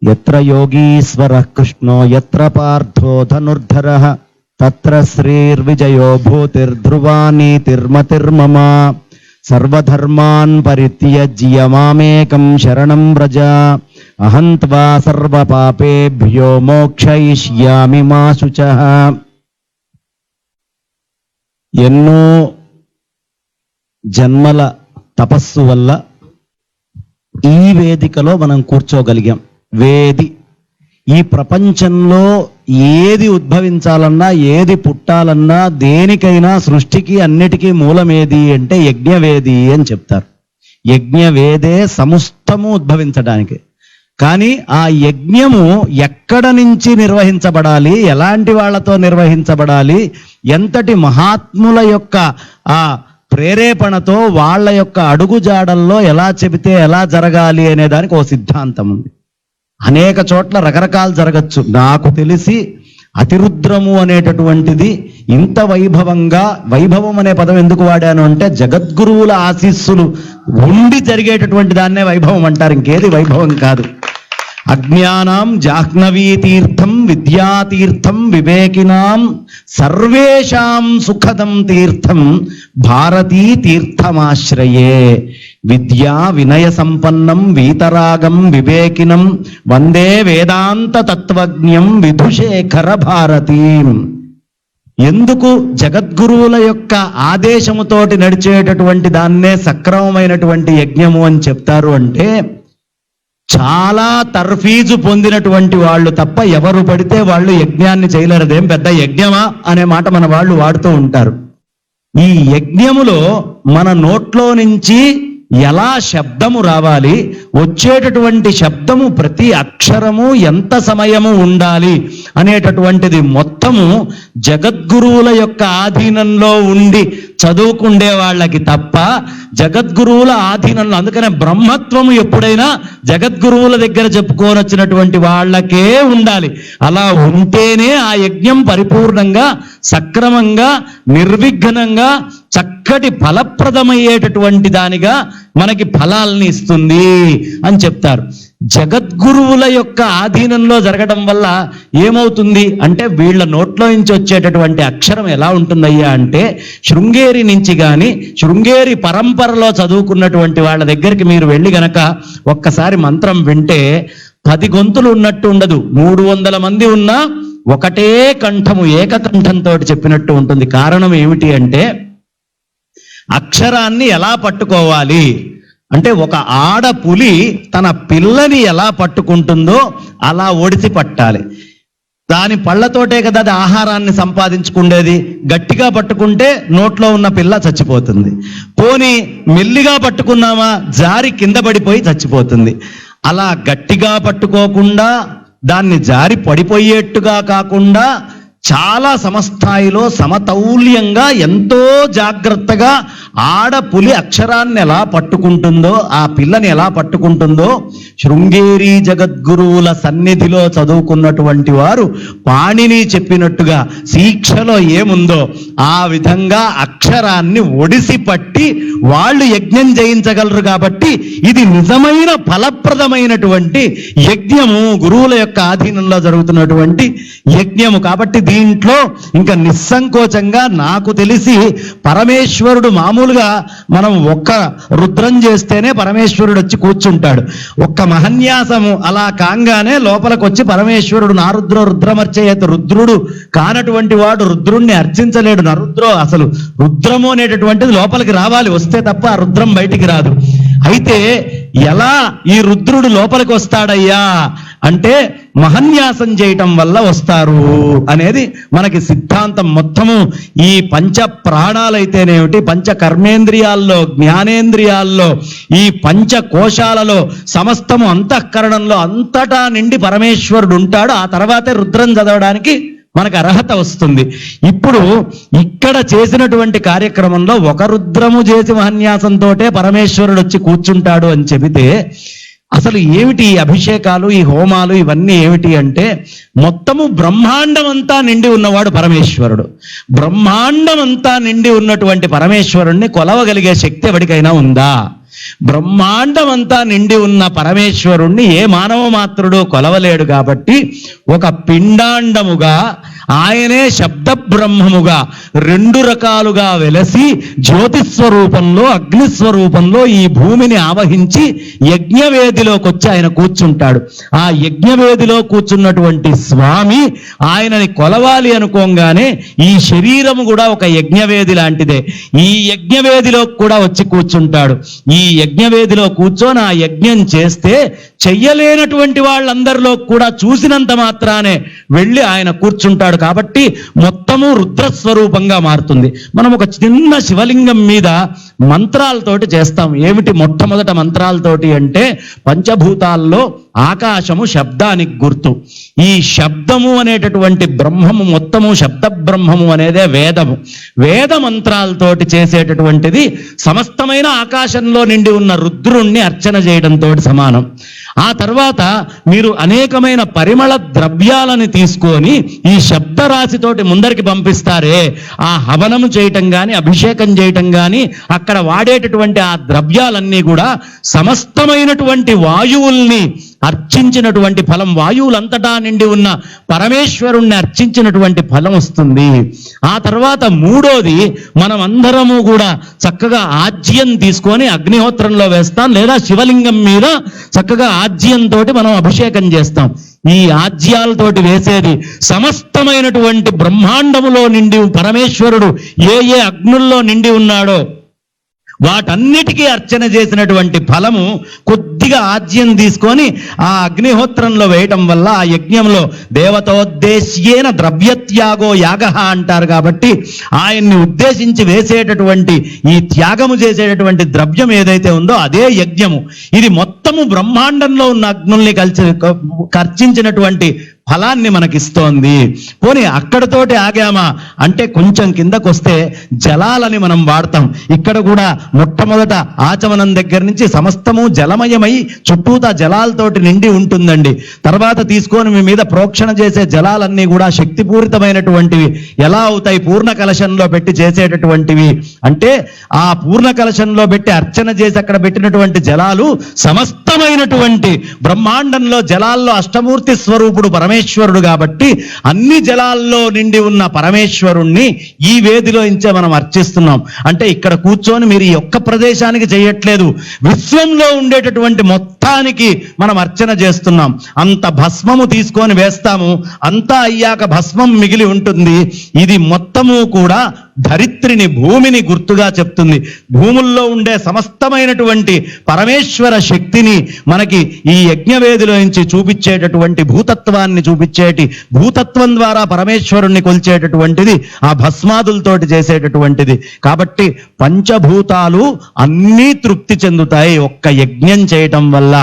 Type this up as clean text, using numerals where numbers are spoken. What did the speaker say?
యత్ర యోగీశ్వరః కృష్ణో యత్ర పార్థో ధనుర్ధరః తత్ర శ్రీర్విజయో భూతిర్ధ్రువా నీతిర్మతిర్మమ. సర్వధర్మాన్ పరిత్యజ్య మామేకం శరణం వ్రజ అహం త్వా సర్వపాపేభ్యో మోక్షయిష్యామి మా శుచః. ఎన్నో జన్మల తపస్సు వల్ల ఈ వేదికలో మనం కూర్చోగలిగాం. ఈ ప్రపంచంలో ఏది ఉద్భవించాలన్నా, ఏది పుట్టాలన్నా, దేనికైనా సృష్టికి అన్నిటికీ మూలమేది అంటే యజ్ఞవేది అని చెప్తారు. యజ్ఞవేదే సమస్తము ఉద్భవించడానికి. కానీ ఆ యజ్ఞము ఎక్కడ నుంచి నిర్వహించబడాలి, ఎలాంటి వాళ్ళతో నిర్వహించబడాలి, ఎంతటి మహాత్ముల యొక్క ఆ ప్రేరేపణతో వాళ్ళ యొక్క అడుగుజాడల్లో ఎలా చెబితే ఎలా జరగాలి అనే దానికి ఓ సిద్ధాంతం ఉంది. అనేక చోట్ల రకరకాలు జరగచ్చు. నాకు తెలిసి అతిరుద్రము అనేటటువంటిది ఇంత వైభవంగా, వైభవం అనే పదం ఎందుకు వాడాను అంటే జగద్గురువుల ఆశీస్సులు ఉండి జరిగేటటువంటి దాన్నే వైభవం అంటారు, ఇంకేది వైభవం కాదు. అజ్ఞానాం జాహ్నవీ తీర్థం విద్యాతీర్థం వివేకినాం సర్వేషాం సుఖదం తీర్థం భారతీ తీర్థమాశ్రయే. విద్యా వినయ సంపన్నం వీతరాగం వివేకినం వందే వేదాంత తత్వజ్ఞం విధుశేఖర భారతీం. ఎందుకు జగద్గురువుల యొక్క ఆదేశముతోటి నడిచేటటువంటి దాన్నే సక్రమమైనటువంటి యజ్ఞము అని చెప్తారు అంటే, చాలా తర్ఫీజు పొందినటువంటి వాళ్ళు తప్ప ఎవరు పడితే వాళ్ళు యజ్ఞాన్ని చేయలేరు. అదేం పెద్ద యజ్ఞమా అనే మాట మన వాళ్ళు వాడుతూ ఉంటారు. ఈ యజ్ఞములో మన నోట్లో నుంచి ఎలా శబ్దము రావాలి, వచ్చేటటువంటి శబ్దము ప్రతి అక్షరము ఎంత సమయము ఉండాలి అనేటటువంటిది మొత్తము జగద్గురువుల యొక్క ఆధీనంలో ఉండి చదువుకుండే వాళ్ళకి తప్ప జగద్గురువుల ఆధీనంలో, అందుకనే బ్రహ్మత్వము ఎప్పుడైనా జగద్గురువుల దగ్గర చెప్పుకోనొచ్చినటువంటి వాళ్ళకే ఉండాలి. అలా ఉంటేనే ఆ యజ్ఞం పరిపూర్ణంగా, సక్రమంగా, నిర్విఘ్నంగా, చక్కటి ఫలప్రదమయ్యేటటువంటి దానిగా మనకి ఫలాల్ని ఇస్తుంది అని చెప్తారు. జగద్గురువుల యొక్క ఆధీనంలో జరగడం వల్ల ఏమవుతుంది అంటే, వీళ్ళ నోట్లో నుంచి వచ్చేటటువంటి అక్షరం ఎలా ఉంటుందయ్యా అంటే, శృంగేరి నుంచి కానీ శృంగేరి పరంపరలో చదువుకున్నటువంటి వాళ్ళ దగ్గరికి మీరు వెళ్ళి గనక ఒక్కసారి మంత్రం వింటే 10 గొంతులు ఉన్నట్టు ఉండదు. 300 మంది ఉన్నా ఒకటే కంఠము, ఏకకంఠంతో చెప్పినట్టు ఉంటుంది. కారణం ఏమిటి అంటే, అక్షరాన్ని ఎలా పట్టుకోవాలి అంటే, ఒక ఆడపులి తన పిల్లని ఎలా పట్టుకుంటుందో అలా ఒడిసి పట్టాలి. దాని పళ్ళతోటే కదా అది ఆహారాన్ని సంపాదించుకుండేది. గట్టిగా పట్టుకుంటే నోట్లో ఉన్న పిల్ల చచ్చిపోతుంది. పోనీ మెల్లిగా పట్టుకున్నామా జారి కింద పడిపోయి చచ్చిపోతుంది. అలా గట్టిగా పట్టుకోకుండా, దాన్ని జారి పడిపోయేట్టుగా కాకుండా చాలా సమస్థాయిలో సమతౌల్యంగా ఎంతో జాగ్రత్తగా ఆడపులి అక్షరాన్ని ఎలా పట్టుకుంటుందో, ఆ పిల్లని ఎలా పట్టుకుంటుందో శృంగేరి జగద్గురువుల సన్నిధిలో చదువుకున్నటువంటి వారు పాణిని చెప్పినట్టుగా శిక్షలో ఏముందో ఆ విధంగా అక్షరాన్ని ఒడిసి పట్టి వాళ్ళు యజ్ఞం చేయించగలరు. కాబట్టి ఇది నిజమైన ఫలప్రదమైనటువంటి యజ్ఞము, గురువుల యొక్క ఆధీనంలో జరుగుతున్నటువంటి యజ్ఞము. కాబట్టి దీంట్లో ఇంకా నిస్సంకోచంగా నాకు తెలిసి పరమేశ్వరుడు మామూలుగా మనం ఒక్క రుద్రం చేస్తేనే పరమేశ్వరుడు వచ్చి కూర్చుంటాడు. ఒక్క మహన్యాసము అలా కాంగానే లోపలికి వచ్చి పరమేశ్వరుడు నారుద్రో రుద్రమర్చయేత్, రుద్రుడు కానటువంటి వాడు రుద్రుణ్ణి అర్చించలేడు. నరుద్రో, అసలు రుద్రము అనేటటువంటిది లోపలికి రావాలి, వస్తే తప్ప ఆ రుద్రం బయటికి రాదు. అయితే ఎలా ఈ రుద్రుడు లోపలికి వస్తాడయ్యా అంటే, మహన్యాసం చేయటం వల్ల వస్తారు అనేది మనకి సిద్ధాంతం. మొత్తము ఈ పంచ ప్రాణాలైతేనేమిటి, పంచ కర్మేంద్రియాల్లో, జ్ఞానేంద్రియాల్లో, ఈ పంచ కోశాలలో, సమస్తము అంతఃకరణంలో అంతటా నిండి పరమేశ్వరుడు ఉంటాడు. ఆ తర్వాతే రుద్రం చదవడానికి మనకు అర్హత వస్తుంది. ఇప్పుడు ఇక్కడ చేసినటువంటి కార్యక్రమంలో ఒక రుద్రము చేసి మహన్యాసంతో పరమేశ్వరుడు వచ్చి కూర్చుంటాడు అని చెబితే, అసలు ఏమిటి ఈ అభిషేకాలు, ఈ హోమాలు, ఇవన్నీ ఏమిటి అంటే, మొత్తము బ్రహ్మాండం అంతా నిండి ఉన్నవాడు పరమేశ్వరుడు. బ్రహ్మాండం అంతా నిండి ఉన్నటువంటి పరమేశ్వరుణ్ణి కొలవగలిగే శక్తి ఎవరికైనా ఉందా? బ్రహ్మాండం అంతా నిండి ఉన్న పరమేశ్వరుణ్ణి ఏ మానవ మాత్రుడు కొలవలేడు కాబట్టి ఒక పిండాండముగా ఆయనే శబ్ద బ్రహ్మముగా రెండు రకాలుగా వెలసి జ్యోతిస్వరూపంలో అగ్నిస్వరూపంలో ఈ భూమిని ఆవహించి యజ్ఞవేదిలోకి వచ్చి ఆయన కూర్చుంటాడు. ఆ యజ్ఞవేదిలో కూర్చున్నటువంటి స్వామి ఆయనని కొలవాలి అనుకోగానే ఈ శరీరము కూడా ఒక యజ్ఞవేది లాంటిదే. ఈ యజ్ఞవేదిలో కూడా వచ్చి కూర్చుంటాడు. ఈ యజ్ఞవేదిలో కూర్చొని ఆ యజ్ఞం చేస్తే చెయ్యలేనటువంటి వాళ్ళందరిలో కూడా చూసినంత మాత్రానే వెళ్ళి ఆయన కూర్చుంటాడు. కాబట్టి మొత్తము రుద్రస్వరూపంగా మారుతుంది. మనం ఒక చిన్న శివలింగం మీద మంత్రాలతోటి చేస్తాం. ఏమిటి మొట్టమొదట మంత్రాలతోటి అంటే పంచభూతాల్లో ఆకాశము శబ్దానికి గుర్తు. ఈ శబ్దము అనేటటువంటి బ్రహ్మము మొత్తము శబ్ద బ్రహ్మము అనేదే వేదము. వేద మంత్రాలతోటి చేసేటటువంటిది సమస్తమైన ఆకాశంలో నిండి ఉన్న రుద్రుణ్ణి అర్చన చేయడంతో సమానం. ఆ తర్వాత మీరు అనేకమైన పరిమళ ద్రవ్యాలని తీసుకొని ఈ శబ్దరాశితోటి ముందరికి పంపిస్తారే, ఆ హవనము చేయటం కానీ అభిషేకం చేయటం కానీ అక్కడ వాడేటటువంటి ఆ ద్రవ్యాలన్నీ కూడా సమస్తమైనటువంటి వాయువుల్ని అర్చించినటువంటి ఫలం, వాయువులంతటా నిండి ఉన్న పరమేశ్వరుణ్ణి అర్చించినటువంటి ఫలం వస్తుంది. ఆ తర్వాత మూడోది, మనం అందరము కూడా చక్కగా ఆజ్యం తీసుకొని అగ్నిహోత్రంలో వేస్తాం, లేదా శివలింగం మీద చక్కగా ఆజ్యంతో మనం అభిషేకం చేస్తాం. ఈ ఆజ్యాలతోటి వేసేది సమస్తమైనటువంటి బ్రహ్మాండములో నిండి పరమేశ్వరుడు ఏ ఏ అగ్నుల్లో నిండి ఉన్నాడో వాటన్నిటికీ అర్చన చేసినటువంటి ఫలము కొద్దిగా ఆజ్యం తీసుకొని ఆ అగ్నిహోత్రంలో వేయటం వల్ల ఆ యజ్ఞంలో దేవతోద్దేశ్యేన ద్రవ్యత్యాగో యాగ అంటారు. కాబట్టి ఆయన్ని ఉద్దేశించి వేసేటటువంటి ఈ త్యాగము చేసేటటువంటి ద్రవ్యం ఏదైతే ఉందో అదే యజ్ఞము. ఇది మొత్తము బ్రహ్మాండంలో ఉన్న అగ్నుల్ని కర్చించినటువంటి ఫలాన్ని మనకిస్తోంది. పోనీ అక్కడతోటి ఆగామా అంటే కొంచెం కిందకొస్తే జలాలని మనం వాడతాం. ఇక్కడ కూడా మొట్టమొదట ఆచమనం దగ్గర నుంచి సమస్తము జలమయమై చుట్టూతా జలాలతోటి నిండి ఉంటుందండి. తర్వాత తీసుకొని మీ మీద ప్రోక్షణ చేసే జలాలన్నీ కూడా శక్తిపూరితమైనటువంటివి. ఎలా అవుతాయి? పూర్ణ కలశంలో పెట్టి చేసేటటువంటివి. అంటే ఆ పూర్ణ కలశంలో పెట్టి అర్చన చేసి అక్కడ పెట్టినటువంటి జలాలు సమస్తమైనటువంటి బ్రహ్మాండంలో జలాల్లో అష్టమూర్తి స్వరూపుడు పరమేశ్వరుడు కాబట్టి అన్ని జలాల్లో నిండి ఉన్న పరమేశ్వరుణ్ణి ఈ వేదిలో ఇంచే మనం అర్చిస్తున్నాం. అంటే ఇక్కడ కూర్చొని మీరు ఈ ఒక్క ప్రదేశానికి చేయట్లేదు, విశ్వంలో ఉండేటటువంటి మొత్తానికి మనం అర్చన చేస్తున్నాం. అంత భస్మము తీసుకొని వేస్తాము, అంతా అయ్యాక భస్మం మిగిలి ఉంటుంది. ఇది మొత్తము కూడా ధరిత్రిని, భూమిని గుర్తుగా చెప్తుంది. భూముల్లో ఉండే సమస్తమైనటువంటి పరమేశ్వర శక్తిని మనకి ఈ యజ్ఞవేదిలో నుంచి చూపించేటటువంటి భూతత్వాన్ని చూపించేటి, భూతత్వం ద్వారా పరమేశ్వరుణ్ణి కొలిచేటటువంటిది ఆ భస్మాదులతోటి చేసేటటువంటిది. కాబట్టి పంచభూతాలు అన్నీ తృప్తి చెందుతాయి ఒక్క యజ్ఞం చేయటం వల్ల.